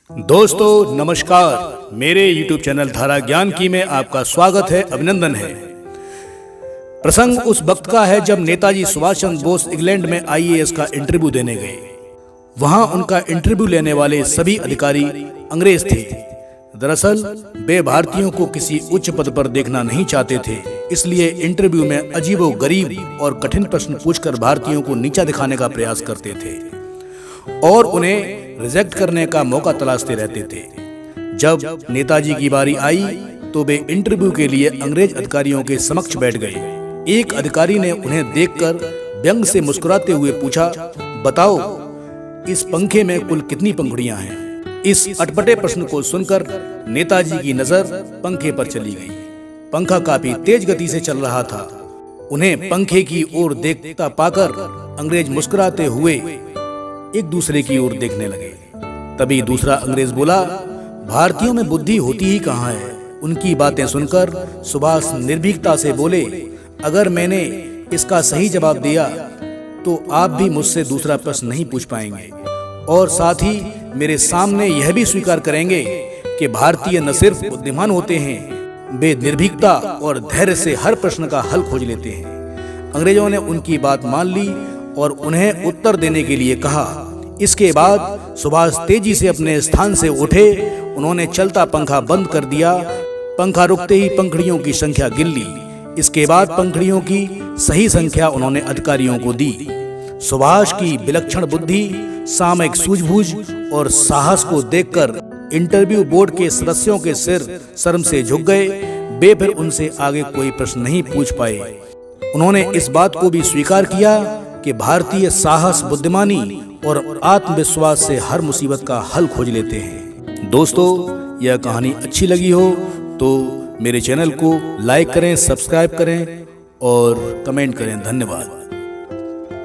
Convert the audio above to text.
दोस्तों नमस्कार, मेरे YouTube चैनल धारा ज्ञान की में आपका स्वागत है, अभिनंदन है। प्रसंग उस वक्त का है जब नेताजी सुभाष चंद्र बोस इंग्लैंड में IAS का इंटरव्यू देने गए। वहां उनका इंटरव्यू लेने वाले सभी अधिकारी अंग्रेज थे। दरअसल वे भारतीयों को किसी उच्च पद पर देखना नहीं चाहते थे, इसलिए इंटरव्यू में अजीबोगरीब और कठिन प्रश्न पूछकर भारतीयों को नीचा दिखाने का प्रयास करते थे और उन्हें रिजेक्ट करने का मौका तलाशते रहते थे। जब नेताजी की बारी आई तो वे इंटरव्यू के लिए अंग्रेज अधिकारियों के समक्ष बैठ गए। एक अधिकारी ने उन्हें देखकर व्यंग से मुस्कुराते हुए पूछा, बताओ इस पंखे में कुल कितनी पंखुड़ियां हैं? इस अटपटे प्रश्न को सुनकर नेताजी की नजर पंखे पर चली गई। पंखा काफी तेज गति से चल रहा था। उन्हें पंखे की ओर देखता पाकर अंग्रेज मुस्कुराते हुए एक दूसरे की ओर देखने लगे। तभी दूसरा अंग्रेज बोला, भारतीयों में बुद्धि होती ही कहाँ है? उनकी बातें सुनकर सुभाष निर्भीकता से बोले, अगर मैंने इसका सही जवाब दिया तो आप भी मुझसे दूसरा प्रश्न नहीं पूछ पाएंगे और साथ ही मेरे सामने यह भी स्वीकार करेंगे कि भारतीय न सिर्फ बुद्धिमान होते हैं, वे निर्भीकता और धैर्य से हर प्रश्न का हल खोज लेते हैं। अंग्रेजों ने उनकी बात मान ली और उन्हें उत्तर देने के लिए कहा। इसके बाद सुभाष तेजी से अपने स्थान से उठे। उन्होंने चलता पंखा बंद कर दिया। पंखा रुकते ही पंखुड़ियों की संख्या गिन ली। इसके बाद पंखुड़ियों की सही संख्या उन्होंने अधिकारियों को दी। सुभाष की विलक्षण बुद्धि, सामयिक सूझबूझ और साहस को देखकर इंटरव्यू बोर्ड के सदस्यों के सिर शर्म से झुक गए। वे फिर उनसे आगे कोई प्रश्न नहीं पूछ पाए। उन्होंने इस बात को भी स्वीकार किया कि भारतीय साहस, बुद्धिमानी और आत्मविश्वास से हर मुसीबत का हल खोज लेते हैं। दोस्तों, यह कहानी अच्छी लगी हो तो मेरे चैनल को लाइक करें, सब्सक्राइब करें और कमेंट करें। धन्यवाद।